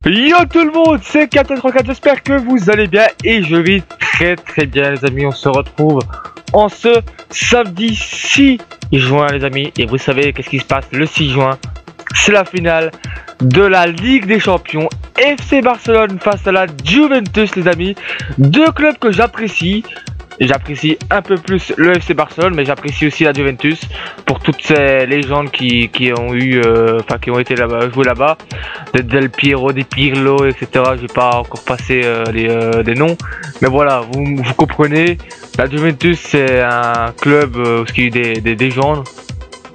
Yo tout le monde, c'est Captain34, j'espère que vous allez bien et je vais très bien les amis. On se retrouve en ce samedi 6 juin les amis, et vous savez qu'est-ce qui se passe le 6 juin, c'est la finale de la Ligue des Champions, FC Barcelone face à la Juventus les amis, deux clubs que j'apprécie. J'apprécie un peu plus le FC Barcelone, mais j'apprécie aussi la Juventus pour toutes ces légendes qui ont eu, qui ont été là-bas, joué là-bas, des Del Piero, des Pirlo, etc. Je vais pas encore passer les noms, mais voilà, vous comprenez. La Juventus c'est un club qui a eu des légendes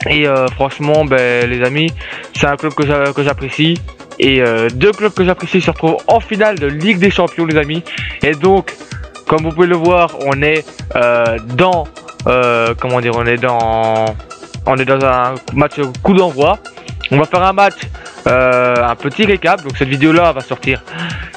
et franchement, les amis, c'est un club que j'apprécie. Et deux clubs que j'apprécie se retrouvent en finale de Ligue des Champions les amis, et donc comme vous pouvez le voir, on est dans un match coup d'envoi. On va faire un match, un petit récap. Donc cette vidéo là va sortir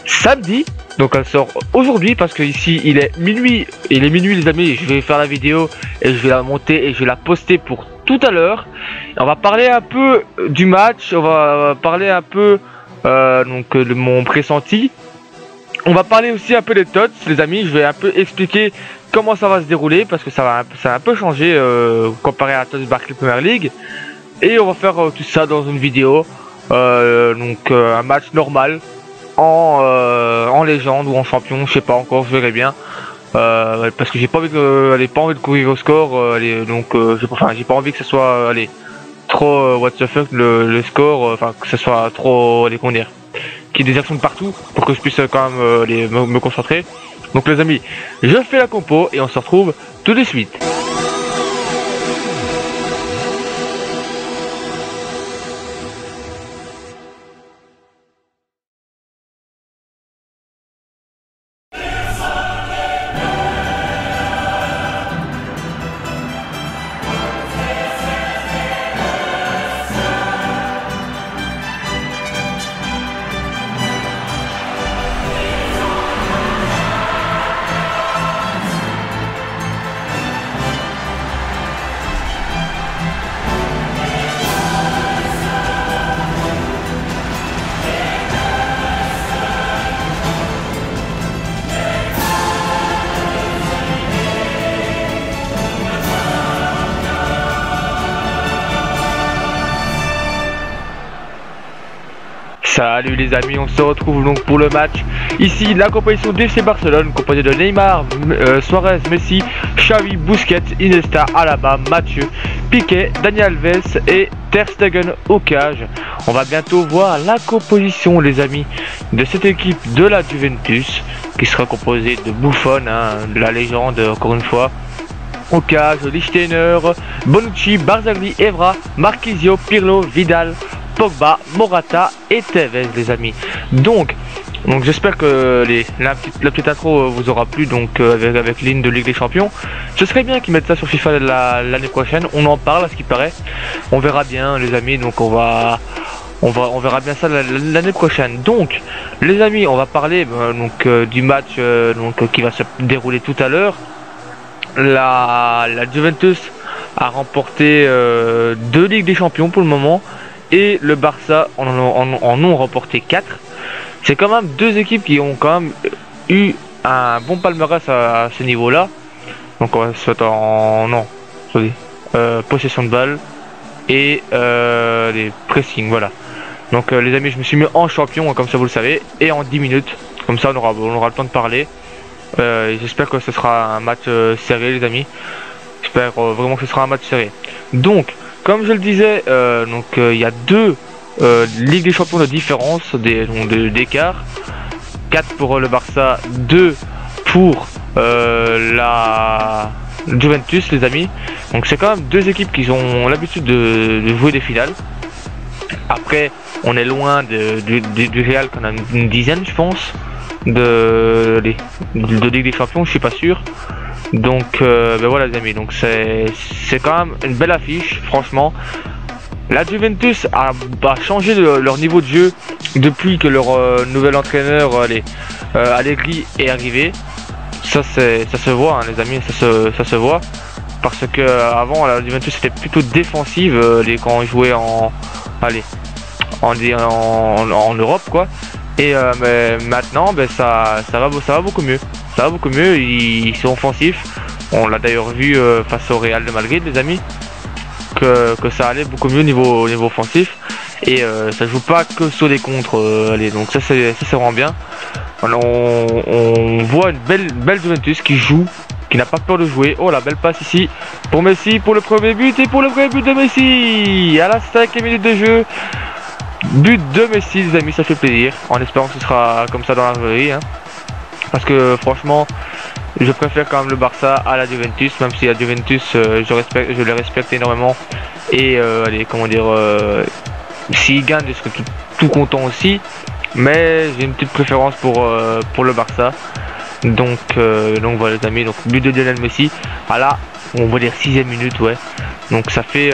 samedi. Donc elle sort aujourd'hui parce que ici il est minuit. Il est minuit les amis. Je vais faire la vidéo et je vais la monter et je vais la poster pour tout à l'heure. On va parler un peu du match. On va parler un peu de mon pressenti. On va parler aussi un peu des tots les amis, je vais un peu expliquer comment ça va se dérouler parce que ça a un peu changé comparé à Tots Barclays Premier League. Et on va faire tout ça dans une vidéo, un match normal en légende ou en champion, je sais pas encore, je verrai bien. Parce que j'ai pas envie de courir au score, j'ai pas envie que ce soit trop what the fuck le score, que ce soit trop qu'il y ait des actions de partout pour que je puisse quand même me concentrer. Donc les amis, je fais la compo et on se retrouve tout de suite. Salut les amis, on se retrouve donc pour le match. Ici la composition d'FC Barcelone composée de Neymar, Suarez, Messi, Xavi, Busquets, Iniesta, Alaba, Mathieu, Piqué, Dani Alves et Ter Stegen au cage. On va bientôt voir la composition les amis de cette équipe de la Juventus qui sera composée de Buffon, de la légende encore une fois. Au cage, Lichtsteiner, Bonucci, Barzagli, Evra, Marquisio, Pirlo, Vidal, Pogba, Morata et Tevez les amis. Donc j'espère que la petite intro vous aura plu avec ligne de Ligue des Champions. Ce serait bien qu'ils mettent ça sur FIFA l'année prochaine. On en parle à ce qui paraît. On verra bien les amis. Donc on verra bien ça l'année prochaine. Donc les amis, on va parler du match qui va se dérouler tout à l'heure. La Juventus a remporté 2 Ligues des Champions pour le moment. Et le Barça en ont remporté 4. C'est quand même deux équipes qui ont quand même eu un bon palmarès à ce niveau-là. Donc on va se mettre possession de balle et les pressing, voilà. Donc les amis, je me suis mis en champion comme ça vous le savez, et en 10 minutes, comme ça on aura le temps de parler. J'espère que ce sera un match serré les amis. J'espère vraiment que ce sera un match serré. Donc comme je le disais, il y a deux Ligues des Champions de différence, d'écart. 4 pour le Barça, 2 pour la Juventus les amis. Donc c'est quand même deux équipes qui ont l'habitude de jouer des finales. Après on est loin du Real qu'on a une dizaine je pense de Ligue des Champions, je suis pas sûr. Donc voilà les amis, donc c'est quand même une belle affiche franchement. La Juventus a changé leur niveau de jeu depuis que leur nouvel entraîneur Allegri est arrivé. Ça se voit les amis, ça se voit. Parce que avant la Juventus était plutôt défensive quand on jouait en Europe quoi. Et mais maintenant, ben, ça va beaucoup mieux. Ça va beaucoup mieux, ils sont offensifs. On l'a d'ailleurs vu face au Real de Madrid, les amis, que ça allait beaucoup mieux au niveau offensif. Et ça joue pas que sur des contres. Allez, donc ça c'est vraiment bien. On voit une belle Juventus qui joue, qui n'a pas peur de jouer. Oh la belle passe ici pour Messi pour le premier but et pour le vrai but de Messi à la 5e minute de jeu. But de Messi, les amis, ça fait plaisir. En espérant que ce sera comme ça dans la vraie vie, hein. Parce que franchement, je préfère quand même le Barça à la Juventus, même si la Juventus, je les respecte énormément. Et allez, comment dire, s'ils gagnent, je serai tout content aussi. Mais j'ai une petite préférence pour le Barça. Donc voilà les amis, donc but de Lionel Messi à la, on va dire 6e minute, ouais. Donc ça fait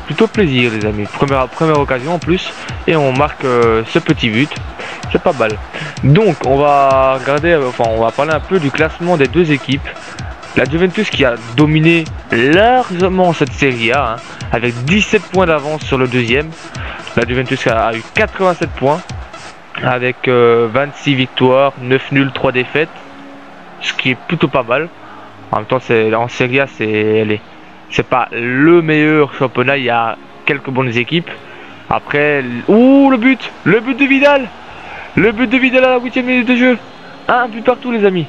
plutôt plaisir les amis. Première occasion en plus et on marque ce petit but. C'est pas mal. Donc on va regarder, on va parler un peu du classement des deux équipes. La Juventus qui a dominé largement cette Serie A, hein, avec 17 points d'avance sur le deuxième. La Juventus a eu 87 points avec 26 victoires, 9 nuls, 3 défaites. Ce qui est plutôt pas mal. En même temps, en Serie A, c'est pas le meilleur championnat. Il y a quelques bonnes équipes. Après, ouh, le but de Vidal, à la 8e minute de jeu. Un but partout, les amis.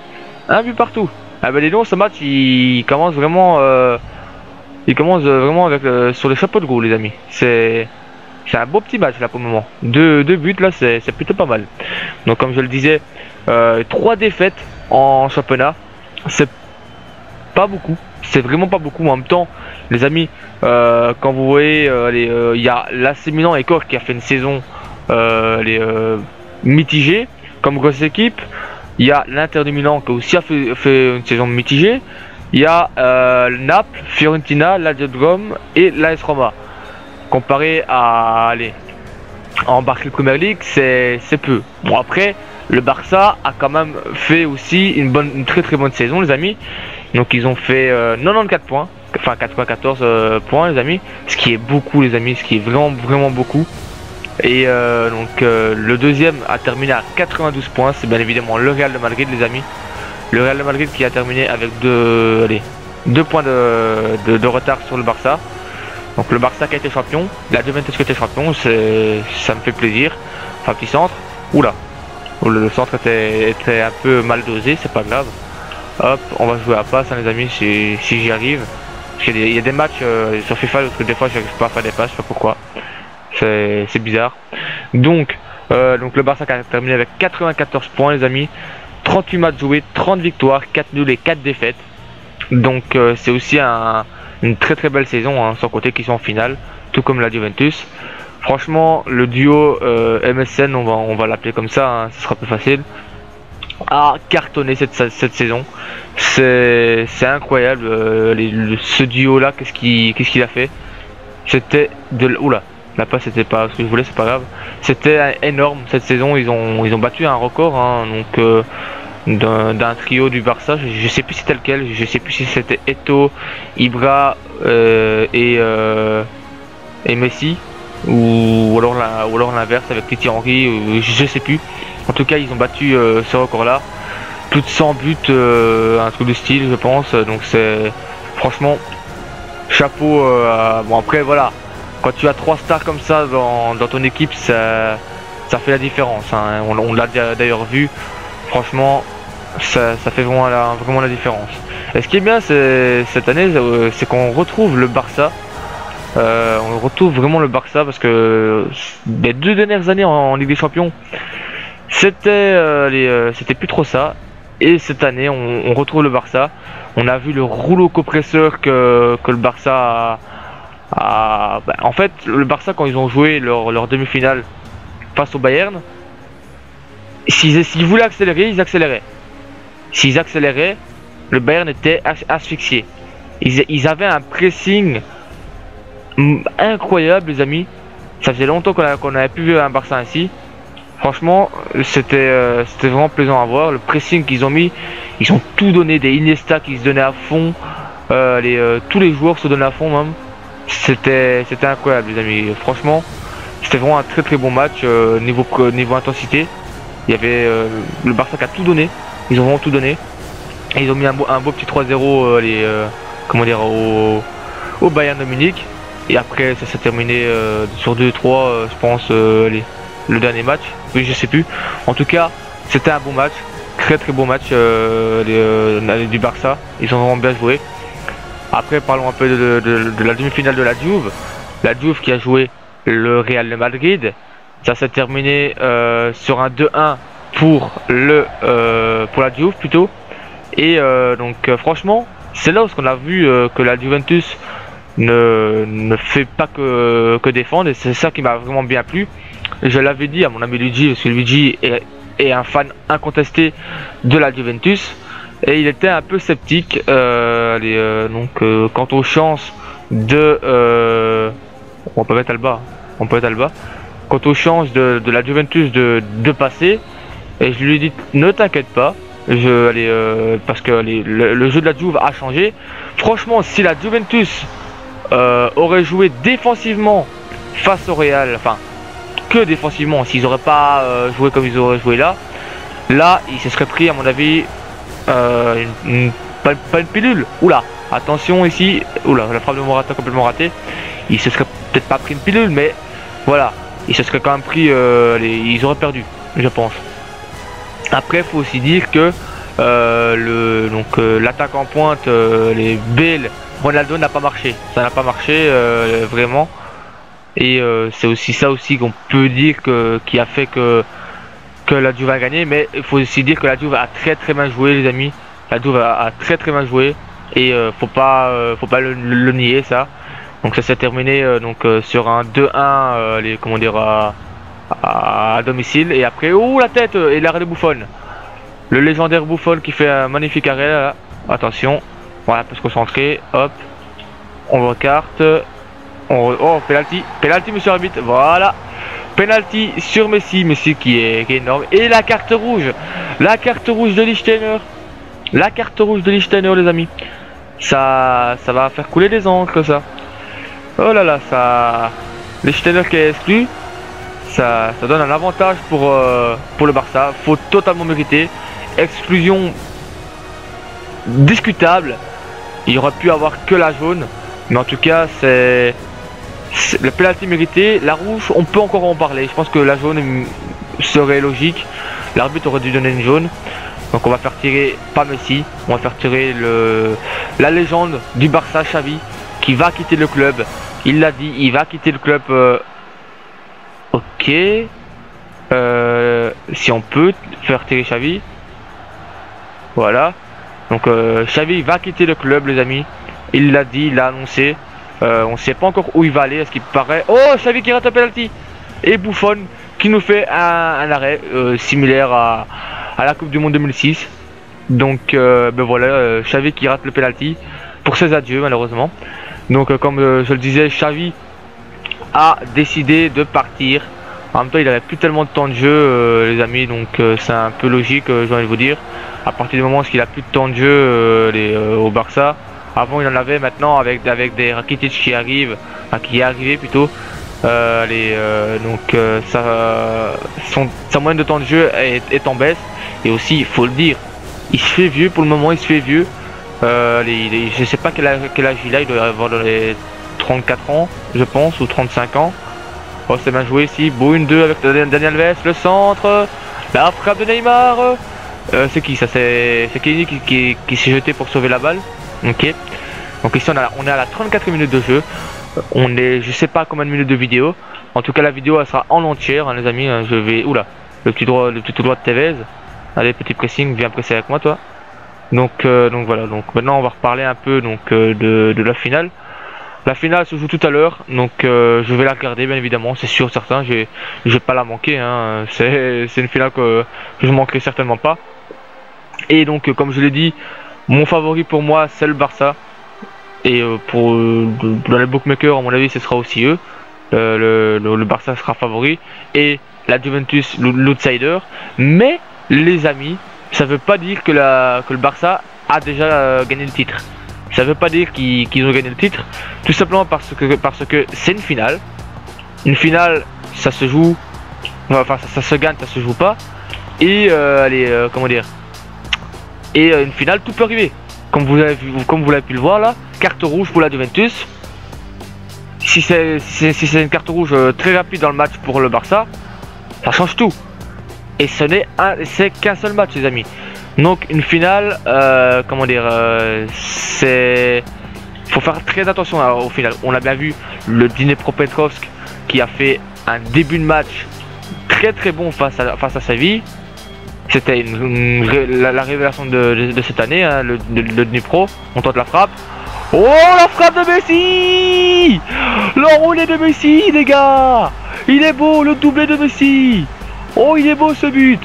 Un but partout. Ah ben, dis donc, ce match, il commence vraiment avec sur les chapeaux de roue, les amis. C'est un beau petit match là pour le moment. Deux buts là, c'est plutôt pas mal. Donc, comme je le disais, 3 défaites en championnat, c'est pas beaucoup, c'est vraiment pas beaucoup. En même temps, les amis, quand vous voyez, il y a l'AC Milan et Cork qui a fait une saison mitigée comme grosse équipe. Il y a l'Inter de Milan qui aussi a fait une saison mitigée. Il y a Naples, Fiorentina, Lazio de Rome et l'AS Roma. Comparé à en Barclays Premier League, c'est peu. Bon, après, le Barça a quand même fait aussi une très bonne saison, les amis. Donc ils ont fait 94 points, enfin 94 points, les amis. Ce qui est beaucoup, les amis, ce qui est vraiment beaucoup. Et le deuxième a terminé à 92 points. C'est bien évidemment le Real de Madrid, les amis. Le Real de Madrid qui a terminé avec 2 points de retard sur le Barça. Donc le Barça qui a été champion, la Juventus qui a été champion, ça me fait plaisir. Enfin, petit centre. Oula. Le centre était un peu mal dosé, c'est pas grave. Hop, on va jouer à passe, hein, les amis, si j'y arrive. Parce qu'il y a des matchs sur FIFA, parce que des fois j'arrive pas à faire des passes, je sais pas pourquoi. C'est bizarre. Donc le Barça qui a terminé avec 94 points, les amis. 38 matchs joués, 30 victoires, 4 nuls et 4 défaites. Donc c'est aussi une très belle saison, hein, sans compter qu'ils sont en finale, tout comme la Juventus. Franchement, le duo MSN, on va l'appeler comme ça, hein, ce sera plus facile, a cartonné cette saison. C'est incroyable, ce duo là, qu'est-ce qu'il a fait. C'était de... Oula, la passe c'était pas ce que je voulais, c'est pas grave. C'était énorme cette saison, ils ont battu un record, hein, donc d'un trio du Barça. Je sais plus si c'était lequel, je sais plus si c'était Eto'o, Ibra et Messi, ou alors l'inverse avec Titi Henry, je sais plus. En tout cas, ils ont battu ce record là, plus de 100 buts, un truc de style, je pense. Donc c'est franchement chapeau. Bon, après voilà, quand tu as 3 stars comme ça dans ton équipe, ça fait la différence, hein. On l'a d'ailleurs vu. Franchement, ça fait vraiment la différence. Et ce qui est bien cette année, c'est qu'on retrouve le Barça. On retrouve vraiment le Barça, parce que les 2 dernières années en Ligue des Champions, c'était plus trop ça. Et cette année, on retrouve le Barça. On a vu le rouleau compresseur que le Barça a. En fait, le Barça, quand ils ont joué leur demi-finale face au Bayern, s'ils voulaient accélérer, ils accéléraient. S'ils accéléraient, le Bayern était asphyxié. Ils avaient un pressing incroyable, les amis. Ça faisait longtemps qu'on avait plus vu un Barça ainsi. Franchement, c'était vraiment plaisant à voir. Le pressing qu'ils ont mis, ils ont tout donné. Des Iniesta qui se donnaient à fond, tous les joueurs se donnaient à fond même. C'était incroyable, les amis. Franchement, c'était vraiment un très bon match niveau intensité. Il y avait le Barça qui a tout donné. Ils ont vraiment tout donné. Et ils ont mis un beau petit 3-0 comment dire, au Bayern de Munich. Et après ça s'est terminé sur 2-3 je pense le dernier match. Oui, je sais plus. En tout cas c'était un bon match. Très beau match du Barça. Ils ont vraiment bien joué. Après parlons un peu de la demi-finale de la Juve. La Juve qui a joué le Real de Madrid. Ça s'est terminé sur un 2-1 pour la Juve plutôt. Et donc franchement c'est là où on a vu que la Juventus ne fait pas que défendre, et c'est ça qui m'a vraiment bien plu. Je l'avais dit à mon ami Luigi, parce que Luigi est un fan incontesté de la Juventus, et il était un peu sceptique quant aux chances de on peut mettre Alba, quant aux chances de la Juventus de passer. Et je lui ai dit ne t'inquiète pas, parce que le jeu de la Juve a changé. Franchement, si la Juventus aurait joué défensivement face au Real, enfin que défensivement, s'ils n'auraient pas joué comme ils auraient joué là, ils se seraient pris à mon avis pas une pilule. Oula, attention ici, oula, la frappe de Morata complètement ratée. Ils se seraient peut-être pas pris une pilule, mais voilà, ils se seraient quand même pris, ils auraient perdu, je pense. Après, il faut aussi dire que l'attaque en pointe, les Bale, Ronaldo n'a pas marché. Ça n'a pas marché vraiment. Et c'est aussi ça aussi qu'on peut dire qui a fait que la Juve a gagné. Mais il faut aussi dire que la Juve a très bien joué, les amis. La Juve a très bien joué. Et faut pas le nier, ça. Donc ça s'est terminé sur un 2-1 comment dire, à domicile. Et après, la tête et l'arrêt de Buffon. Le légendaire Buffon qui fait un magnifique arrêt là. Attention, voilà, on peut se concentrer. Hop, on recarte. Oh, penalty monsieur arbitre. Voilà, penalty sur Messi qui est énorme. Et la carte rouge de Lichtsteiner. La carte rouge de Lichtsteiner, les amis. Ça va faire couler des encres, ça. Oh là là, ça. Lichtsteiner qui est exclu. Ça donne un avantage pour le Barça. Faut totalement mériter. Exclusion discutable. Il aurait pu avoir que la jaune, mais en tout cas c'est le penalty mérité. La rouge, on peut encore en parler. Je pense que la jaune serait logique. L'arbitre aurait dû donner une jaune. Donc on va faire tirer pas Messi, on va faire tirer la légende du Barça, Xavi, qui va quitter le club. Il l'a dit, il va quitter le club. Ok. Si on peut faire tirer Xavi. Voilà. Donc Xavi va quitter le club, les amis. Il l'a dit, il l'a annoncé. On ne sait pas encore où il va aller. Est-ce qu'il paraît... Oh, Xavi qui rate un penalty. Et Buffon qui nous fait un arrêt similaire à la Coupe du Monde 2006. Donc ben voilà, Xavi qui rate le penalty pour ses adieux malheureusement. Donc comme je le disais, Xavi a décidé de partir. En même temps, il n'avait plus tellement de temps de jeu, les amis, donc c'est un peu logique, j'ai envie de vous dire. À partir du moment où il a plus de temps de jeu au Barça, avant il en avait, maintenant avec des Rakitic qui arrivent, enfin, qui est arrivé plutôt, sa moyenne de temps de jeu est en baisse. Et aussi, il faut le dire, il se fait vieux pour le moment, il se fait vieux. Je sais pas quel âge il a, il doit avoir dans les 34 ans, je pense, ou 35 ans. Oh, c'est bien joué ici, beau 1-2 avec Daniel Alves, le centre, la frappe de Neymar. C'est qui ça? C'est Kenny qui s'est jeté pour sauver la balle. Ok. Donc ici on est à la 34e minute de jeu. On est, je sais pas combien de minutes de vidéo. En tout cas la vidéo elle sera en entière, hein, les amis. Je vais, oula, le petit tout droit de Tevez. Allez, petit pressing, viens presser avec moi toi. Donc voilà. Donc maintenant on va reparler un peu de la finale. La finale se joue tout à l'heure, donc je vais la regarder bien évidemment, c'est sûr, certain, je vais pas la manquer, hein. C'est une finale que je manquerai certainement pas. Et donc comme je l'ai dit, mon favori pour moi c'est le Barça, et dans les bookmakers à mon avis ce sera aussi eux, le Barça sera favori, et la Juventus l'outsider. Mais les amis, ça veut pas dire que le Barça a déjà gagné le titre. Ça veut pas dire qu'ils ont gagné le titre, tout simplement parce que c'est une finale. Une finale, ça se joue, enfin ça se gagne, ça se joue pas. et comment dire, et une finale, tout peut arriver. Comme vous l'avez pu le voir là, carte rouge pour la Juventus. Si c'est une carte rouge très rapide dans le match pour le Barça, ça change tout. Et c'est qu'un seul match, les amis. Donc une finale, comment dire, faut faire très attention au final. On a bien vu le Dnipropetrovsk qui a fait un début de match très bon face à Séville. C'était la révélation de cette année, hein, le Dnipro. On tente la frappe. Oh, la frappe de Messi! L'enroulé de Messi, les gars! Il est beau, le doublé de Messi! Oh, il est beau ce but!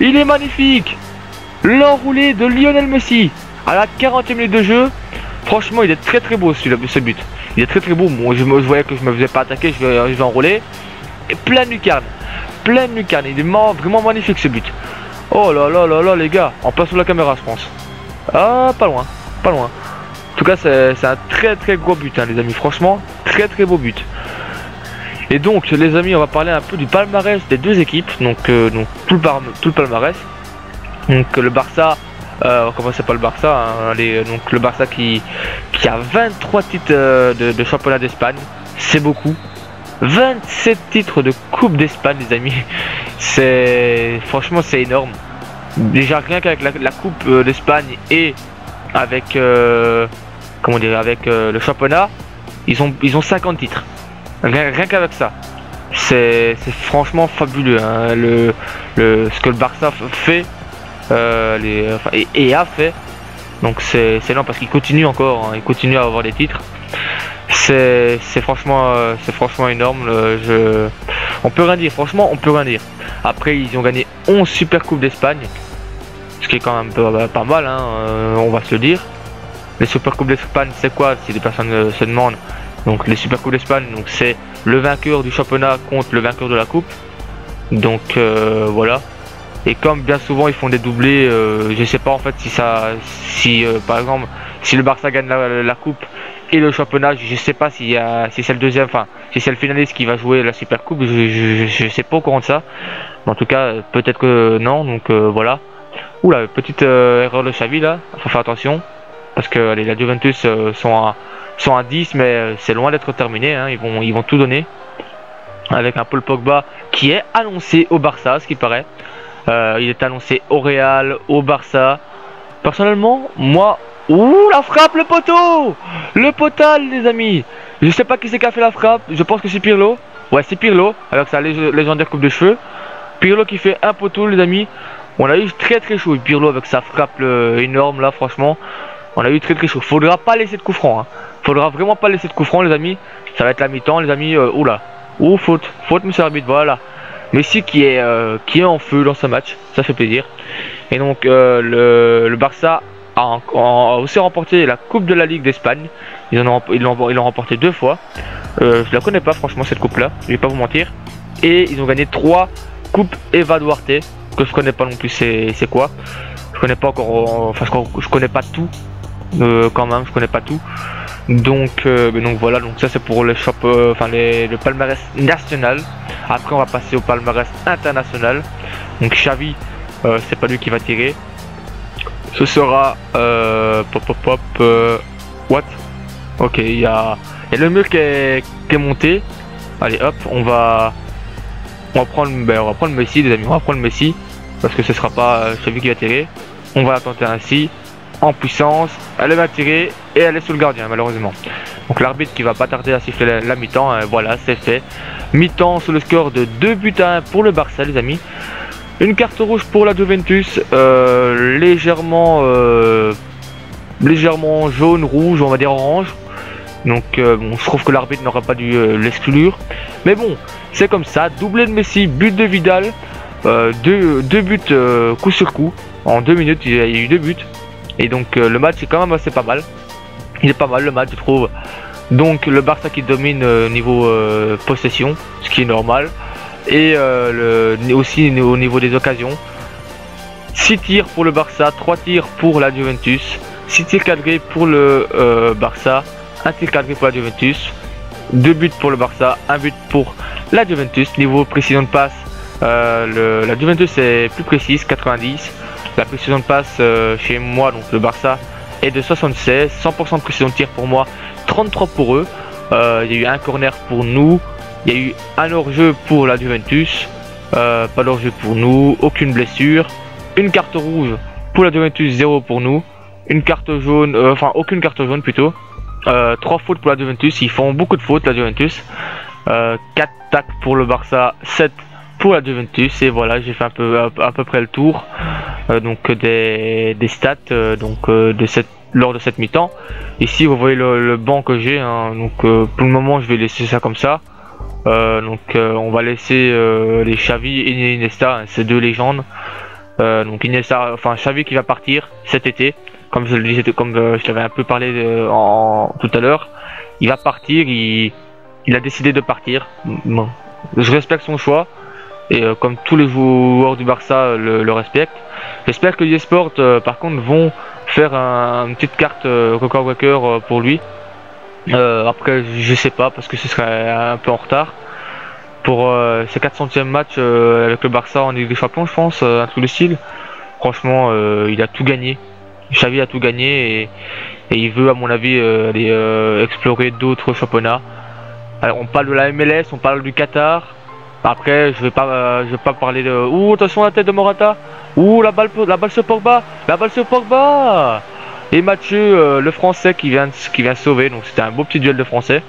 Il est magnifique! L'enroulé de Lionel Messi à la 40e minute de jeu. Franchement, il est très beau ce but. Il est très beau. Bon, je voyais que je me faisais pas attaquer, je vais enrouler. Et pleine lucarne. Il est vraiment magnifique ce but. Oh là là, les gars. En place sur la caméra, je pense. Ah, pas loin. En tout cas, c'est un très gros but, hein, les amis. Franchement, très beau but. Et donc, les amis, on va parler un peu du palmarès des deux équipes. Donc tout le palmarès. Donc le Barça, comment c'est pas le Barça, hein, donc le Barça qui a 23 titres de championnat d'Espagne, c'est beaucoup. 27 titres de Coupe d'Espagne, les amis. Franchement, c'est énorme. Déjà rien qu'avec la Coupe d'Espagne et avec comment dire, avec le championnat, ils ont 50 titres. Rien qu'avec ça. C'est franchement fabuleux, hein, ce que le Barça fait. Et a fait, donc c'est énorme parce qu'il continue encore, hein, il continue à avoir des titres. C'est franchement énorme. On peut rien dire, franchement on peut rien dire. Après ils ont gagné 11 Super Coupes d'Espagne, ce qui est quand même pas mal, hein, on va se le dire. Les Super Coupes d'Espagne, c'est quoi si des personnes se demandent? Donc les Super Coupes d'Espagne, donc c'est le vainqueur du championnat contre le vainqueur de la coupe. Donc voilà. Et comme bien souvent ils font des doublés, je sais pas en fait si par exemple si le Barça gagne la coupe et le championnat, je sais pas si c'est le deuxième, enfin si c'est le finaliste qui va jouer la super coupe, je sais pas au courant de ça. Mais en tout cas peut-être que non, donc voilà. Oula, petite erreur de Xavi là, faut faire attention parce que la Juventus sont à 10, mais c'est loin d'être terminé, hein. Ils vont tout donner avec un Paul Pogba qui est annoncé au Barça, ce qui paraît. Il est annoncé au Real, au Barça. Personnellement, moi... Ouh, la frappe, le poteau! Le potal, les amis! Je sais pas qui c'est qui a fait la frappe. Je pense que c'est Pirlo. Ouais, c'est Pirlo, avec sa légendaire coupe de cheveux. Pirlo qui fait un poteau, les amis. On a eu très chaud. Pirlo avec sa frappe énorme, là, franchement. On a eu très chaud. Faudra pas laisser de coup franc, hein. Faudra vraiment pas laisser de coup franc, les amis. Ça va être la mi-temps, les amis. Oula. Ouh, faute, monsieur arbitre, voilà. Messi qui est en feu dans ce match, ça fait plaisir. Et donc le Barça a aussi remporté la Coupe de la Ligue d'Espagne. Ils l'ont remporté 2 fois. Je la connais pas franchement cette coupe là, je vais pas vous mentir. Et ils ont gagné 3 Coupes Eva Duarte, que je connais pas non plus c'est quoi. Je connais pas encore, enfin je connais pas tout. Quand même, je connais pas tout. Donc voilà, donc ça c'est pour le palmarès national. Après on va passer au palmarès international. Donc Xavi, c'est pas lui qui va tirer. Ce sera what? Ok, il y a le mur qui est monté. Allez hop, on va prendre Messi, les amis, on va prendre Messi parce que ce sera pas Xavi qui va tirer. On va la tenter ainsi. En puissance, elle va tirer et elle est sous le gardien malheureusement. Donc l'arbitre qui va pas tarder à siffler la mi-temps, voilà c'est fait. Mi-temps sur le score de 2-1 pour le Barça, les amis. Une carte rouge pour la Juventus, légèrement jaune, rouge, on va dire orange. Donc bon, je trouve que l'arbitre n'aurait pas dû l'exclure. Mais bon, c'est comme ça, doublé de Messi, but de Vidal, deux buts coup sur coup. En 2 minutes, il y a eu 2 buts. Et donc le match est quand même assez pas mal. Il est pas mal le match, je trouve. Donc le Barça qui domine niveau possession, ce qui est normal. Et aussi au niveau des occasions. 6 tirs pour le Barça, 3 tirs pour la Juventus. 6 tirs cadrés pour le Barça, 1 tir cadré pour la Juventus. 2 buts pour le Barça, 1 but pour la Juventus. Niveau précision de passe, La Juventus est plus précise, 90. La précision de passe chez moi, donc le Barça, est de 76. 100% de précision de tir pour moi, 33 pour eux. Il y a eu un corner pour nous. Il y a eu un hors-jeu pour la Juventus. Pas d'hors-jeu pour nous. Aucune blessure. Une carte rouge pour la Juventus, 0 pour nous. Une carte jaune, enfin aucune carte jaune plutôt. 3 fautes pour la Juventus. Ils font beaucoup de fautes la Juventus. 4 tacles pour le Barça, 7 pour la Juventus. Et voilà, j'ai fait à peu près le tour donc des stats lors de cette mi-temps. Ici vous voyez le banc que j'ai, hein, donc pour le moment je vais laisser ça comme ça. On va laisser les Xavi et Iniesta, hein, ces deux légendes. Donc Iniesta, enfin Xavi qui va partir cet été, comme je le disais, comme je l'avais un peu parlé tout à l'heure. Il va partir, il a décidé de partir. Bon, je respecte son choix et comme tous les joueurs du Barça le respectent. J'espère que eSport par contre vont faire une petite carte record breaker pour lui. Après je sais pas parce que ce serait un peu en retard pour ses 400e match avec le Barça en Ligue des Champions, je pense, un truc de style. Franchement il a tout gagné, Xavi a tout gagné et il veut à mon avis aller explorer d'autres championnats. Alors, on parle de la MLS, on parle du Qatar. Après je vais pas parler de... Ouh, attention à la tête de Morata. Ouh, la balle sur Pogba, et Mathieu, le français qui vient sauver. Donc c'était un beau petit duel de français.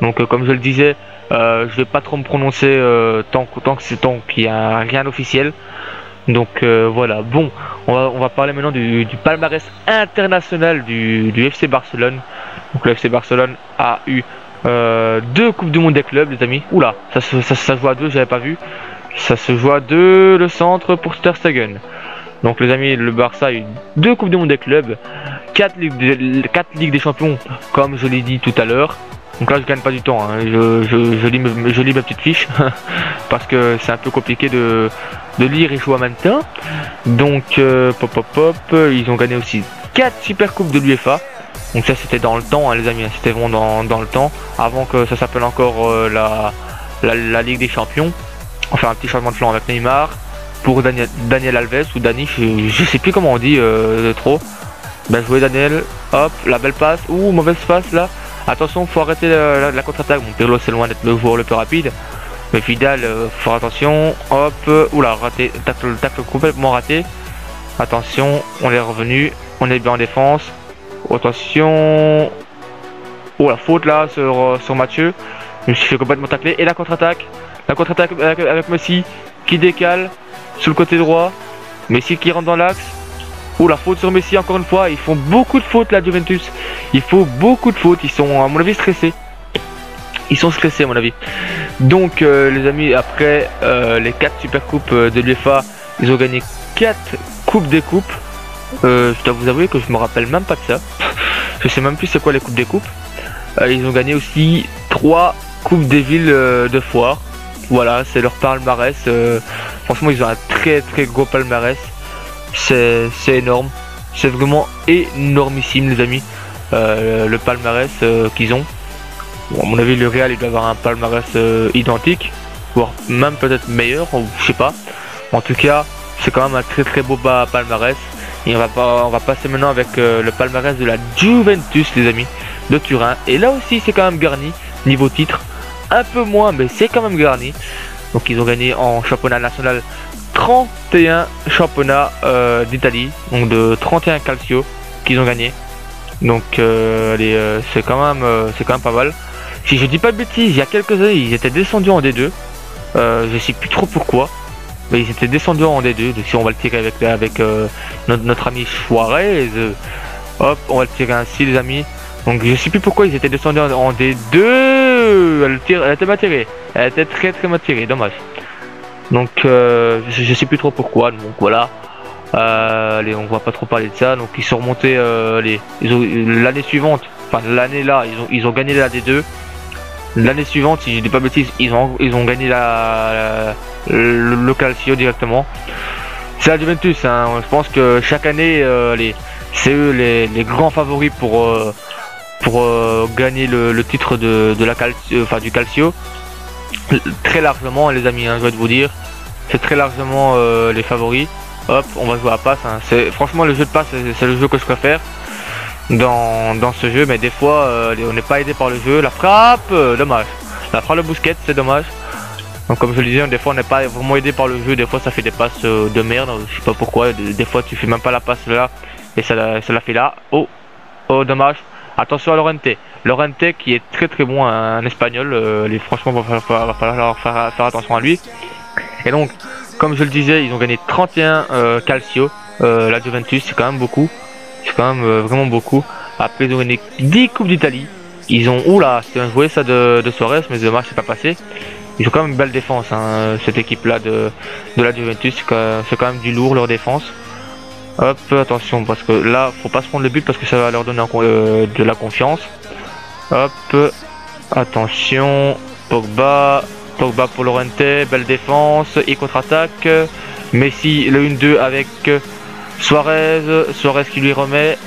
Donc comme je le disais, je vais pas trop me prononcer tant qu'il n'y a rien d'officiel. Donc voilà, bon, on va parler maintenant du palmarès international du FC Barcelone. Donc le FC Barcelone a eu 2 Coupes du Monde des clubs, les amis. Oula, ça se joue à 2, j'avais pas vu. Ça se joue à 2, le centre pour Ter Stegen. Donc les amis, le Barça a eu 2 Coupes du Monde des clubs, 4 Ligues des Champions, comme je l'ai dit tout à l'heure. Donc là je gagne pas du temps, hein. Je lis ma petite fiche parce que c'est un peu compliqué de lire et jouer en même temps. Donc ils ont gagné aussi 4 Super Coupes de l'UEFA. Donc ça c'était dans le temps, hein, les amis, c'était vraiment dans le temps, avant que ça s'appelle encore la Ligue des Champions. On va faire un petit changement de flanc avec Neymar pour Daniel Alves ou Dani, je sais plus comment on dit trop. Bien joué Daniel, hop, la belle passe, ouh, mauvaise passe là. Attention, faut arrêter la contre-attaque. Bon, Pirlo c'est loin d'être le joueur le plus rapide, mais Vidal, faut faire attention, hop, oula, raté, tacle complètement raté. Attention, on est revenu, on est bien en défense. Attention, oh la faute là sur Mathieu, je me suis fait complètement tacler. Et la contre-attaque avec Messi qui décale sur le côté droit, Messi qui rentre dans l'axe. Oh la faute sur Messi encore une fois, ils font beaucoup de fautes la Juventus, il faut beaucoup de fautes, ils sont à mon avis stressés. Ils sont stressés à mon avis. Donc les amis, après les 4 super coupes de l'UEFA, ils ont gagné 4 coupes des coupes. Je dois vous avouer que je me rappelle même pas de ça. Je sais même plus c'est quoi les coupes des coupes. Ils ont gagné aussi 3 coupes des villes de foire. Voilà, c'est leur palmarès. Franchement, ils ont un très gros palmarès. C'est énorme. C'est vraiment énormissime, les amis. Le palmarès qu'ils ont. Bon, à mon avis, le Real il doit avoir un palmarès identique, voire même peut-être meilleur, ou je sais pas. En tout cas, c'est quand même un très beau palmarès. Et on va passer maintenant avec le palmarès de la Juventus, les amis, de Turin. Et là aussi, c'est quand même garni niveau titre. Un peu moins, mais c'est quand même garni. Donc ils ont gagné en championnat national 31 championnats d'Italie, donc de 31 calcio qu'ils ont gagné. Donc c'est quand même pas mal. Si je dis pas de bêtises, il y a quelques années ils étaient descendus en D2. Je sais plus trop pourquoi, mais ils étaient descendus en D2. Donc si on va le tirer avec notre ami Suarez, hop, on va le tirer ainsi, les amis. Donc je sais plus pourquoi ils étaient descendus en D2. Elle était mal tirée. Elle était très mal tirée, dommage. Donc je sais plus trop pourquoi. Donc voilà. Allez, on va pas trop parler de ça. Donc ils sont remontés l'année suivante. Enfin l'année là, ils ont gagné la D2. L'année suivante, si je dis pas bêtises, ils ont gagné le Calcio directement. C'est la Juventus, hein. Je pense que chaque année, c'est eux les grands favoris pour gagner le titre de la Calcio, enfin du Calcio, très largement, les amis, hein, je vais vous dire. c'est très largement les favoris. Hop, on va jouer à passe. Hein. Franchement, le jeu de passe, c'est le jeu que je préfère dans ce jeu. Mais des fois, on n'est pas aidé par le jeu. La frappe, dommage. La frappe, le Busquets, c'est dommage. Donc comme je le disais, des fois on n'est pas vraiment aidé par le jeu. Des fois ça fait des passes de merde. Je sais pas pourquoi. Des fois tu fais même pas la passe là. Et ça la fait là. Oh, dommage. Attention à Lorente. Lorente qui est très bon en espagnol. Franchement, va falloir faire attention à lui. Et donc, comme je le disais, ils ont gagné 31 Calcio. La Juventus, c'est quand même beaucoup. C'est quand même vraiment beaucoup. Après, ils ont gagné 10 Coupes d'Italie. Ils ont... Oula, c'était un jouet ça de Suarez, mais dommage, c'est pas passé. Ils ont quand même une belle défense, hein, cette équipe-là de la Juventus. C'est quand même du lourd leur défense. Hop, attention, parce que là, faut pas se prendre le but parce que ça va leur donner de la confiance. Hop, attention, Pogba pour Lorente, belle défense, et contre-attaque. Messi, le 1-2 avec Suarez qui lui remet.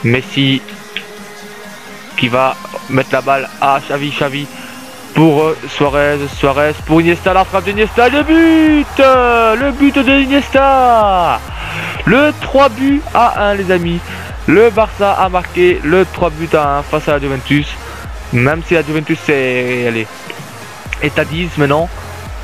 Messi qui va mettre la balle à Xavi pour Suarez pour Iniesta, la frappe d'Iniesta, le but de Iniesta. Le 3 buts à 1 les amis. Le Barça a marqué le 3 buts à 1 face à la Juventus. Même si la Juventus est à 10 maintenant.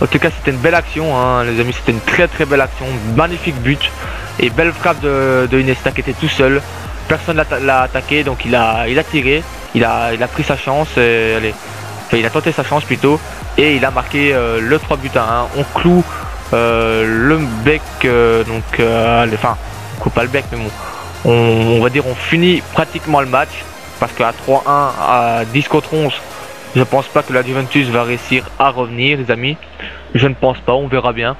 En tout cas c'était une belle action hein, les amis, c'était une très belle action. Magnifique but. Et belle frappe de Iniesta qui était tout seul. Personne l'a attaqué, donc il a tiré. Il a pris sa chance. Enfin, il a tenté sa chance plutôt. Et il a marqué le 3 buts à 1. On cloue le bec. Enfin, on coupe pas le bec mais bon. On va dire on finit pratiquement le match. Parce qu'à 3-1, à 10 contre 11, je pense pas que la Juventus va réussir à revenir les amis. Je ne pense pas, on verra bien.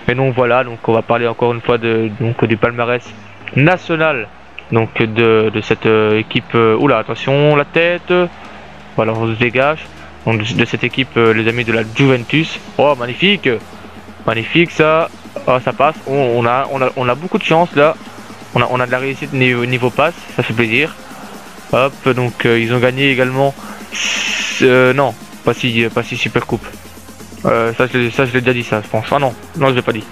Mais donc voilà, donc on va parler encore une fois du palmarès national. Donc de cette équipe. Oula, attention, la tête. Voilà, on se dégage. Donc de cette équipe, les amis de la Juventus. Oh, magnifique. Magnifique ça. Oh, ça passe. On a beaucoup de chance là. On a de la réussite niveau passe. Ça fait plaisir. Hop, donc ils ont gagné également. Non, pas si super coupe. Ça je l'ai déjà dit ça, je pense. Ah non, je l'ai pas dit.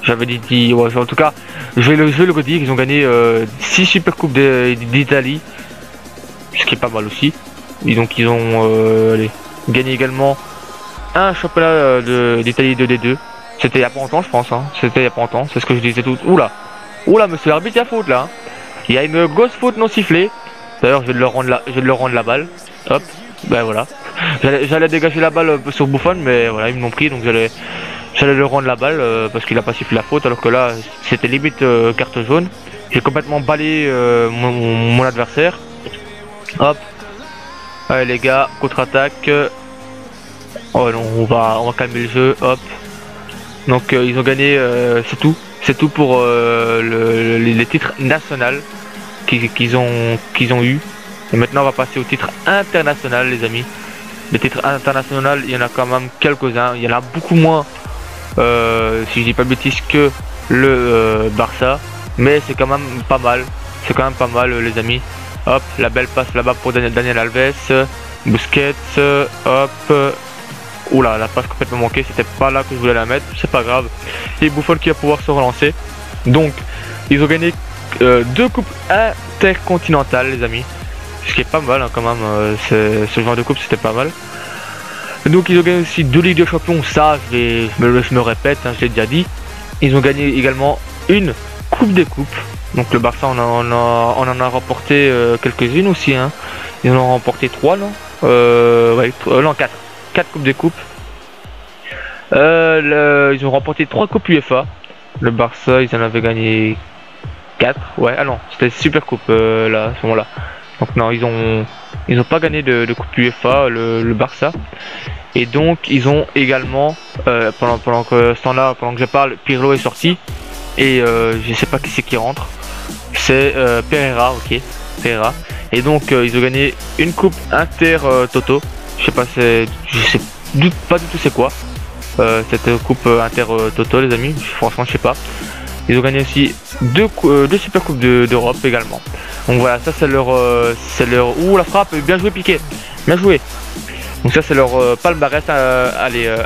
J'avais dit ouais, en tout cas, je vais le redire. Ils ont gagné 6 super coupes d'Italie, ce qui est pas mal aussi. Et donc ils ont gagné également un championnat d'Italie 2D2. C'était il y a pas longtemps, je pense. Hein. C'était il y a pas longtemps. C'est ce que je disais tout. Oula, monsieur l'arbitre, il y a faute là. Hein. Il y a une grosse faute non sifflée. D'ailleurs, je vais leur rendre la balle. Hop, ben voilà. J'allais dégager la balle sur Buffon, mais voilà, ils m'ont pris, donc j'allais leur rendre la balle parce qu'il a pas sifflé la faute, alors que là, c'était limite carte jaune. J'ai complètement balayé mon adversaire. Hop. Allez les gars, contre-attaque. Oh non, on va calmer le jeu. Hop. Donc ils ont gagné, c'est tout. C'est tout pour les titres nationaux qu'ils ont eu. Et maintenant on va passer au titre international les amis. Les titres internationaux, il y en a quand même quelques-uns. Il y en a beaucoup moins si je dis pas de bêtises que le Barça. Mais c'est quand même pas mal. C'est quand même pas mal les amis. Hop, la belle passe là-bas pour Daniel Alves. Busquets, hop. Oula, la passe complètement manquée, c'était pas là que je voulais la mettre, c'est pas grave. Et Buffon qui va pouvoir se relancer. Donc, ils ont gagné 2 coupes intercontinentales les amis. Ce qui est pas mal hein, quand même, ce genre de coupe c'était pas mal. Donc ils ont gagné aussi 2 Ligues de Champions, ça je me répète, hein, je l'ai déjà dit. Ils ont gagné également une Coupe des Coupes. Donc le Barça on en a remporté quelques-unes aussi. Hein. Ils en ont remporté 3 non non 4. 4 Coupes des Coupes. Ils ont remporté 3 Coupes UEFA. Le Barça ils en avaient gagné 4. Ouais, ah non, c'était Super Coupe là, à ce moment-là. Donc non, ils ont pas gagné de Coupe UEFA, le Barça. Et donc ils ont également, pendant que ce temps-là, pendant que je parle, Pirlo est sorti. Et je sais pas qui c'est qui rentre. C'est Pereira, ok. Pereira. Et donc ils ont gagné une Coupe Inter-Toto. Je sais pas pas du tout c'est quoi. Cette Coupe Inter-Toto les amis. Franchement je sais pas. Ils ont gagné aussi 2 Super Coupes d'Europe également. Donc voilà, ça c'est leur... Ouh la frappe, bien joué Piqué. Bien joué. Donc ça c'est leur palmarès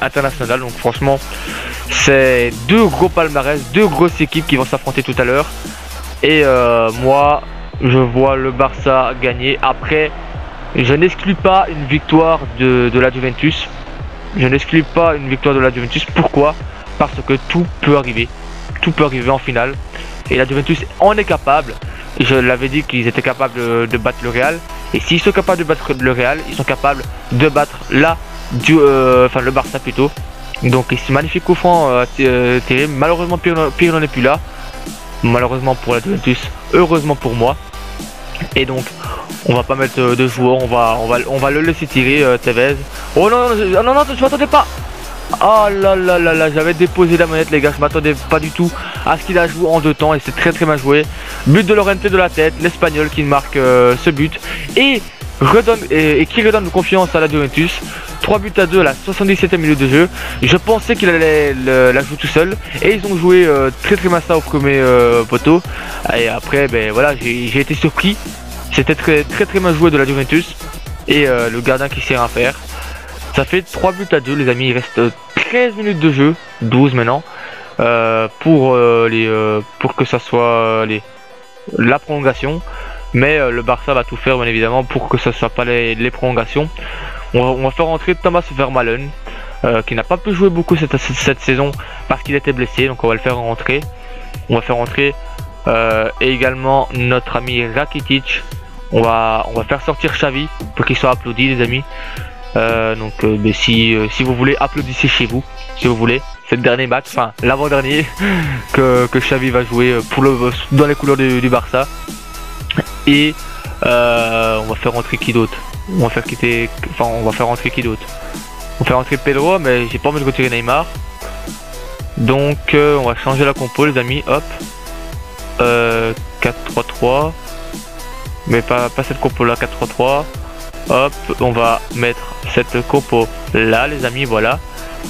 international. Donc franchement, C'est deux gros palmarès, deux grosses équipes qui vont s'affronter tout à l'heure. Et moi, je vois le Barça gagner. Après, je n'exclus pas une victoire de la Juventus. Je n'exclus pas une victoire de la Juventus. Pourquoi? Parce que tout peut arriver. Tout peut arriver en finale. Et la Juventus en est capable. Et je l'avais dit qu'ils étaient capables de battre le Real. Et s'ils sont capables de battre le Real, ils sont capables de battre le Barça plutôt. Donc c'est magnifique coup franc terrible. Malheureusement Pirlo n'en est plus là. Malheureusement pour la Juventus, heureusement pour moi. Et donc on va pas mettre de joueurs, on va le laisser tirer Tevez. Oh non, non, je m'attendais pas. Oh là là là là, j'avais déposé la manette les gars, je m'attendais pas du tout à ce qu'il a joué en deux temps et c'est très bien joué. But de Llorente de la tête, l'Espagnol qui marque ce but et qui redonne confiance à la Juventus. 3 buts à 2 à la 77e minute de jeu. Je pensais qu'il allait la jouer tout seul et ils ont joué très massa au premier poteau. Et après ben voilà, j'ai été surpris. C'était très bien joué de la Juventus et le gardien qui sait rien faire. Ça fait 3 buts à 2 les amis, il reste 13 minutes de jeu, 12 maintenant, pour que ça soit la prolongation. Mais le Barça va tout faire bien évidemment pour que ça soit pas les prolongations. On va faire rentrer Thomas Vermaelen, qui n'a pas pu jouer beaucoup cette saison parce qu'il était blessé, donc on va le faire rentrer. On va faire rentrer et également notre ami Rakitic. On va faire sortir Xavi pour qu'il soit applaudi les amis. Si vous voulez, applaudissez chez vous, si vous voulez. C'est le dernier match, enfin l'avant-dernier que Xavi va jouer dans les couleurs du Barça. Et on va faire rentrer qui d'autre? On va faire rentrer qui d'autre? On va faire rentrer Pedro, mais j'ai pas envie de retirer Neymar. Donc on va changer la compo les amis, hop. 4-3-3. Mais pas cette compo là, 4-3-3. Hop, on va mettre cette compo là les amis, voilà.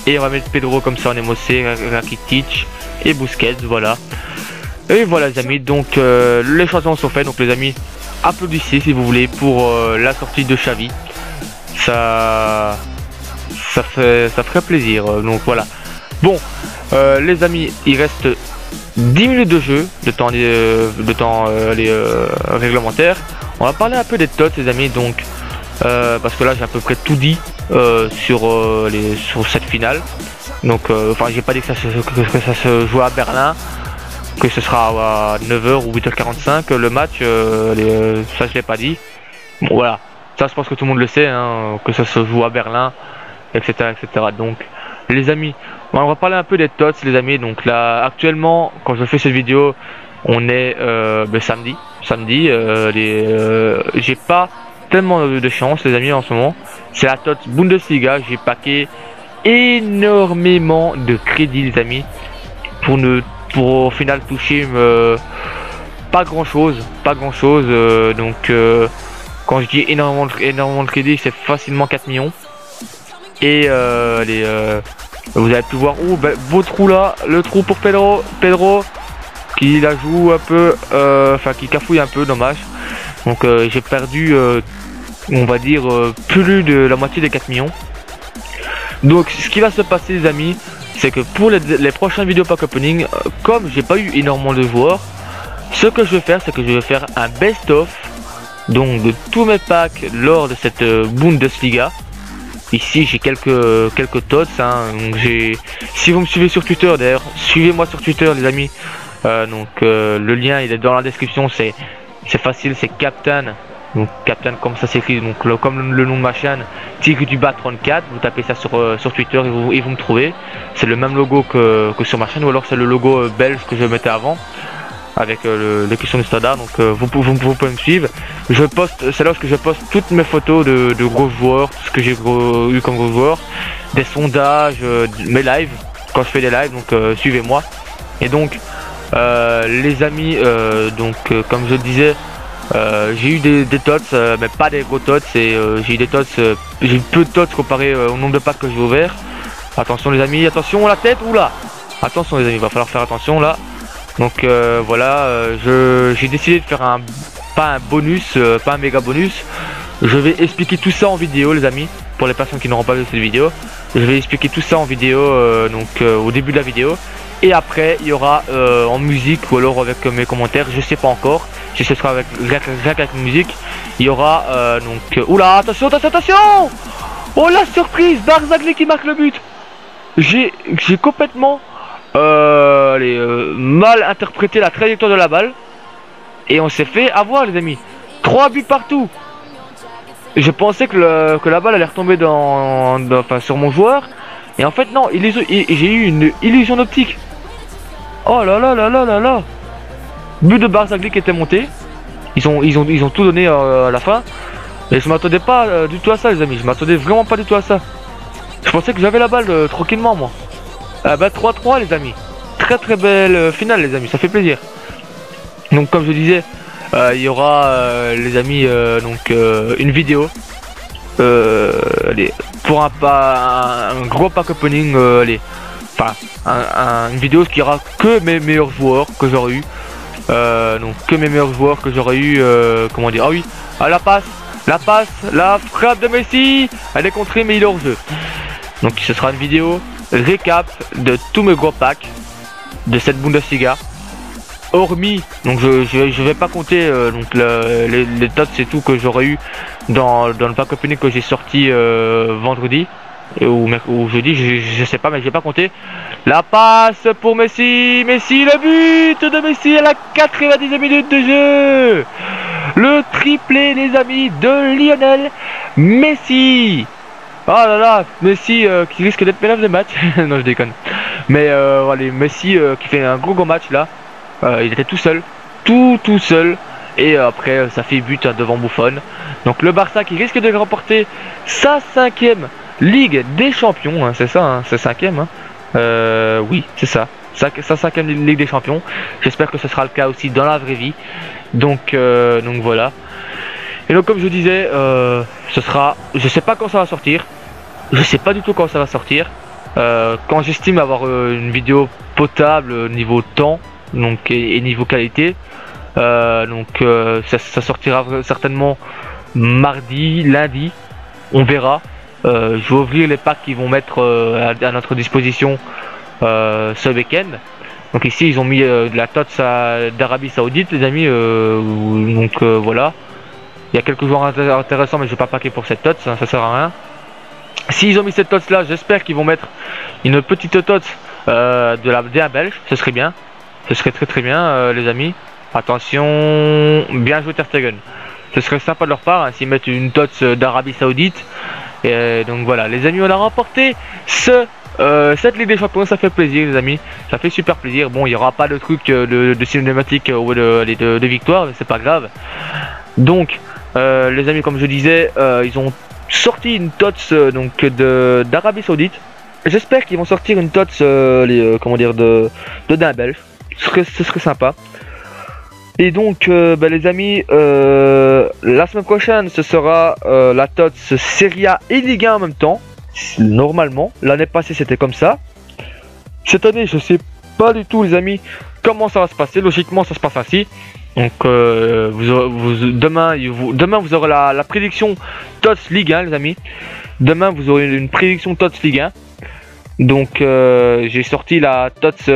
Et on va mettre Pedro comme ça en émocé, Rakitic et Busquets, voilà. Et voilà les amis, donc les changements sont faits, donc les amis, applaudissez si vous voulez pour la sortie de Xavi. Ça ferait plaisir, donc voilà. Bon, les amis, il reste 10 minutes de jeu, de temps réglementaire. On va parler un peu des tots les amis, donc parce que là j'ai à peu près tout dit sur cette finale. Donc j'ai pas dit que ça se joue à Berlin, que ce sera à 9h ou 8h45 le match, ça je l'ai pas dit. Bon voilà, ça je pense que tout le monde le sait hein, que ça se joue à Berlin, etc. Donc les amis, on va parler un peu des tots les amis. Donc là actuellement quand je fais cette vidéo on est samedi, j'ai pas tellement de chance les amis en ce moment. C'est la TOTS Bundesliga, j'ai paqué énormément de crédits les amis pour au final toucher pas grand chose, donc quand je dis énormément de crédits, c'est facilement 4 millions. Et vous avez pu voir beau trou là, le trou pour Pedro qui la joue un peu, qui cafouille un peu, dommage. Donc j'ai perdu on va dire plus de la moitié des 4 millions. Donc ce qui va se passer les amis, c'est que pour les prochaines vidéos pack opening, comme j'ai pas eu énormément de joueurs, ce que je vais faire, c'est que je vais faire un best-of donc de tous mes packs lors de cette Bundesliga. Ici j'ai quelques tots hein, donc si vous me suivez sur Twitter, d'ailleurs suivez-moi sur Twitter les amis. Le lien il est dans la description, c'est facile, c'est Captain. Donc Captain comme ça s'écrit, donc comme le nom de ma chaîne, Tigre du Bas 34, vous tapez ça sur Twitter et vous me trouvez. C'est le même logo que sur ma chaîne, ou alors c'est le logo belge que je mettais avant avec les questions du standard. Donc vous pouvez me suivre. C'est là que je poste toutes mes photos de gros joueurs, tout ce que j'ai eu comme gros joueurs, des sondages, mes lives quand je fais des lives. Donc suivez-moi. Et donc les amis, comme je disais, j'ai eu des tots, mais pas des gros tots. J'ai eu des tots, j'ai eu peu de tots comparé au nombre de packs que j'ai ouvert. Attention les amis, attention la tête, oula. Attention les amis, il va falloir faire attention là. Donc voilà, j'ai décidé de faire pas un bonus, pas un méga bonus. Je vais expliquer tout ça en vidéo les amis, pour les personnes qui n'auront pas vu cette vidéo. Je vais expliquer tout ça en vidéo, au début de la vidéo. Et après, il y aura en musique ou alors avec mes commentaires, je sais pas encore. Si ce sera avec musique, il y aura oula, attention, attention, attention! Oh la surprise, Barzagli qui marque le but. J'ai complètement mal interprété la trajectoire de la balle. Et on s'est fait avoir les amis. 3 buts partout. Je pensais que la balle allait retomber sur mon joueur. Et en fait non, j'ai eu une illusion d'optique. Oh là là là là là là. But de Barzagli qui était monté. Ils ont tout donné à la fin. Et je m'attendais pas du tout à ça les amis. Je m'attendais vraiment pas du tout à ça. Je pensais que j'avais la balle tranquillement moi. Ah bah 3-3 les amis. Très très belle finale les amis, ça fait plaisir. Donc comme je disais, il y aura les amis une vidéo pour un gros pack opening, une vidéo qui aura que mes meilleurs joueurs que j'aurais eu. Que mes meilleurs joueurs que j'aurais eu, comment dire, ah oui, la passe, la frappe de Messi, elle est contrée mais il est hors jeu. Donc ce sera une vidéo récap de tous mes gros packs de cette Bundesliga. Hormis, donc je vais pas compter les tots et tout que j'aurais eu dans le pack opening que j'ai sorti vendredi ou jeudi, je sais pas, mais je vais pas compter. La passe pour Messi, le but de Messi à la 90e minute de jeu. Le triplé les amis de Lionel Messi. Oh là là, Messi qui risque d'être man of the match. Non je déconne. Mais voilà, Messi qui fait un gros match là. Il était tout seul, tout seul. Et après ça fait but devant Buffon. Donc le Barça qui risque de remporter sa 5e Ligue des Champions, hein, c'est ça, hein, c'est 5e. Hein. Oui, c'est ça. Sa 5e Ligue des Champions. J'espère que ce sera le cas aussi dans la vraie vie. Donc voilà. Et donc comme je disais, ce sera, je sais pas quand ça va sortir. Je sais pas du tout quand ça va sortir. Quand j'estime avoir une vidéo potable niveau temps, donc et niveau qualité, ça sortira certainement mardi, lundi. On verra. Je vais ouvrir les packs qu'ils vont mettre à notre disposition ce week-end. Donc ici ils ont mis de la TOTS d'Arabie Saoudite les amis, voilà. Il y a quelques joueurs intéressants mais je vais pas packer pour cette TOTS, hein, ça sert à rien. S'ils ont mis cette TOTS là, j'espère qu'ils vont mettre une petite TOTS de la D1 belge, ce serait bien. Ce serait très bien les amis. Attention, bien joué Ter Stegen. Ce serait sympa de leur part hein, s'ils mettent une TOTS d'Arabie Saoudite. Et donc voilà les amis, on a remporté cette Ligue des Champions, ça fait plaisir les amis, ça fait super plaisir. Bon il n'y aura pas de truc de cinématique ou de victoire, mais c'est pas grave. Donc les amis comme je disais, ils ont sorti une TOTS d'Arabie Saoudite. J'espère qu'ils vont sortir une TOTS de d'un belge, ce serait sympa. Et donc les amis, la semaine prochaine ce sera la TOTS Serie A et Ligue 1 en même temps. Normalement, l'année passée c'était comme ça. Cette année je sais pas du tout les amis comment ça va se passer. Logiquement ça se passe ainsi. Donc demain vous aurez la prédiction TOTS Ligue 1 les amis. Demain vous aurez une prédiction TOTS Ligue 1. Donc j'ai sorti la TOTS,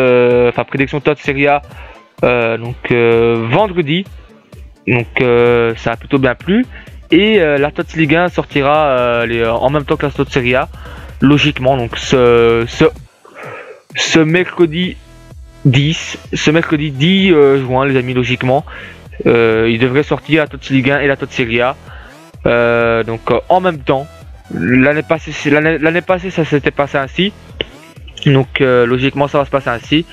prédiction TOTS Serie A vendredi. Donc ça a plutôt bien plu. Et la TOTS Ligue 1 sortira en même temps que la TOTS Serie A. Logiquement, donc ce mercredi 10 juin les amis, logiquement. Il devrait sortir la TOTS Ligue 1 et la TOTS Serie A. En même temps. L'année passée ça s'était passé ainsi. Donc logiquement ça va se passer ainsi.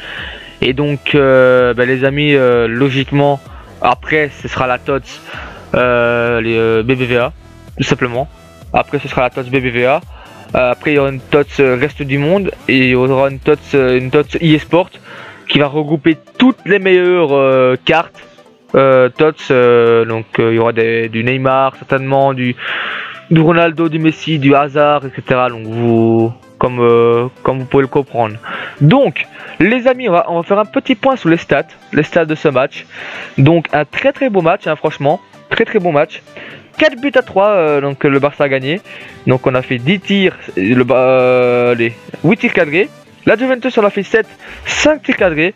Et donc les amis, logiquement après ce sera la TOTS BBVA tout simplement. Après ce sera la TOTS BBVA. Après il y aura une TOTS reste du monde et il y aura une TOTS eSport qui va regrouper toutes les meilleures cartes TOTS. Il y aura du Neymar certainement, du Ronaldo, du Messi, du Hazard, etc. Donc comme vous pouvez le comprendre. Donc les amis, on va faire un petit point sur les stats de ce match. Donc un très beau match hein, franchement, très bon match. 4 buts à 3, donc le Barça a gagné. Donc on a fait 10 tirs, les 8 tirs cadrés. La Juventus on a fait 7, 5 tirs cadrés.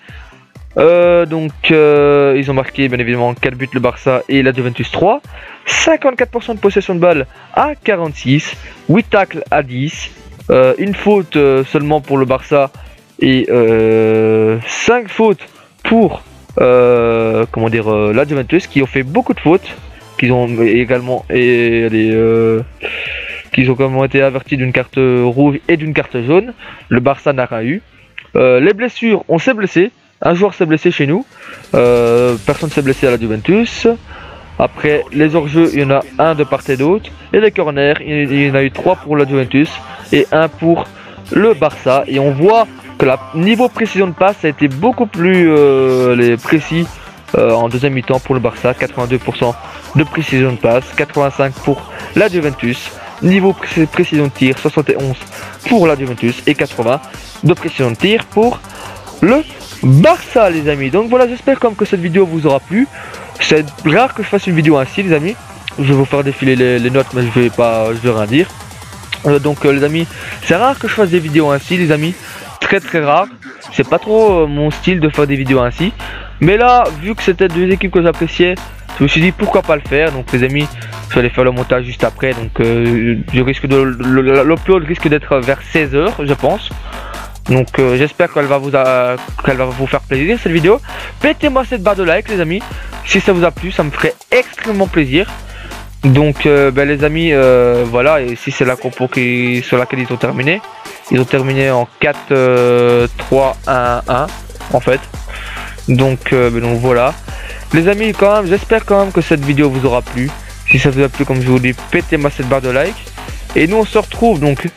Ils ont marqué bien évidemment 4 buts le Barça et la Juventus 3. 54% de possession de balle à 46, 8 tacles à 10, une faute seulement pour le Barça et 5 fautes pour la Juventus qui ont fait beaucoup de fautes, qu'ils ont également été avertis d'une carte rouge et d'une carte jaune. Le Barça n'a rien eu. Les blessures, on s'est blessé. Un joueur s'est blessé chez nous. Personne s'est blessé à la Juventus. Après, les hors-jeux, il y en a un de part et d'autre. Et les corners, il y en a eu 3 pour la Juventus et 1 pour le Barça. Et on voit que niveau précision de passe, ça a été beaucoup plus précis en deuxième mi-temps pour le Barça. 82% de précision de passe, 85% pour la Juventus. Niveau précision de tir, 71 pour la Juventus et 80 de précision de tir pour le Barça, les amis. Donc voilà, j'espère comme que cette vidéo vous aura plu. C'est rare que je fasse une vidéo ainsi, les amis. Je vais vous faire défiler les notes, mais je vais rien dire. Les amis, c'est rare que je fasse des vidéos ainsi, les amis. Très rare. C'est pas trop mon style de faire des vidéos ainsi. Mais là, vu que c'était deux équipes que j'appréciais, je me suis dit pourquoi pas le faire. Donc les amis, je vais aller faire le montage juste après. Donc l'upload risque d'être vers 16 h, je pense. Donc j'espère qu'elle va vous faire plaisir cette vidéo. Mettez-moi cette barre de like, les amis. Si ça vous a plu, ça me ferait extrêmement plaisir. Donc les amis, voilà. Et si c'est la compo sur laquelle ils ont terminé. Ils ont terminé en 4-3-1-1 en fait. Donc voilà. Les amis, quand même, j'espère quand même que cette vidéo vous aura plu. Si ça vous a plu, comme je vous dis, mettez-moi cette barre de like. Et nous on se retrouve donc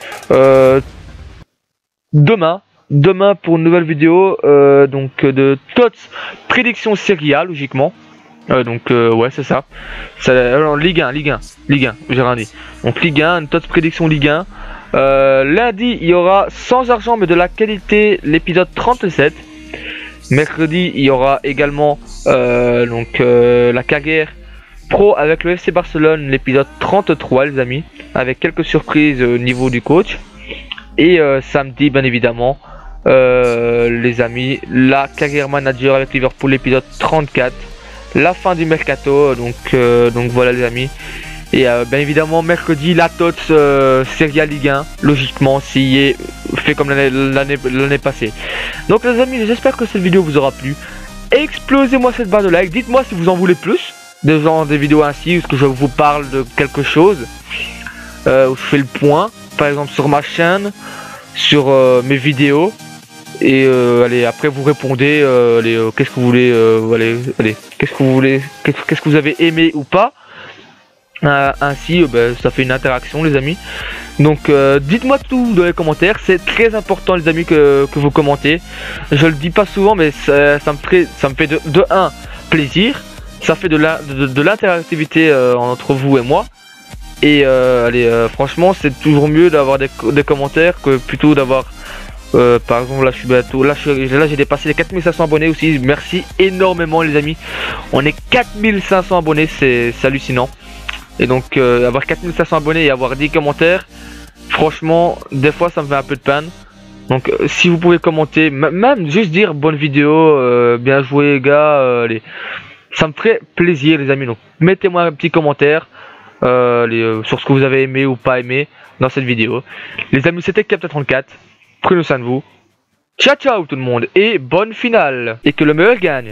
demain pour une nouvelle vidéo de TOTS prédiction Serie A, logiquement. Ouais, c'est ça. Alors, Ligue 1, j'ai rien dit. Donc Ligue 1, une TOTS prédiction Ligue 1. Lundi, il y aura sans argent mais de la qualité l'épisode 37. Mercredi, il y aura également la carrière pro avec le FC Barcelone, l'épisode 33, les amis, avec quelques surprises au niveau du coach. Et samedi, bien évidemment, les amis, la carrière manager avec Liverpool, l'épisode 34, la fin du mercato. Donc voilà, les amis. Et bien évidemment, mercredi, la TOTS Serie A Ligue 1, logiquement, s'il est fait comme l'année passée. Donc les amis, j'espère que cette vidéo vous aura plu. Explosez-moi cette barre de like. Dites-moi si vous en voulez plus, des vidéos ainsi, où que je vous parle de quelque chose, où je fais le point. Par exemple sur ma chaîne, sur mes vidéos, et allez, après vous répondez qu'est-ce que vous voulez, qu'est-ce que vous avez aimé ou pas. Ainsi ça fait une interaction, les amis. Donc dites-moi tout dans les commentaires, c'est très important, les amis, que vous commentez. Je le dis pas souvent, mais ça me fait de 1 plaisir, ça fait de l'interactivité entre vous et moi. Et franchement, c'est toujours mieux d'avoir des commentaires que plutôt d'avoir par exemple, là je suis bientôt, là j'ai dépassé les 4500 abonnés aussi. Merci énormément, les amis. On est 4500 abonnés, c'est hallucinant. Et donc avoir 4500 abonnés et avoir 10 commentaires, franchement, des fois ça me fait un peu de peine. Donc si vous pouvez commenter, même juste dire bonne vidéo, bien joué, gars, ça me ferait plaisir, les amis. Donc mettez-moi un petit commentaire sur ce que vous avez aimé ou pas aimé dans cette vidéo. Les amis, c'était Captain34. Prenez soin de vous. Ciao ciao tout le monde et bonne finale. Et que le meilleur gagne.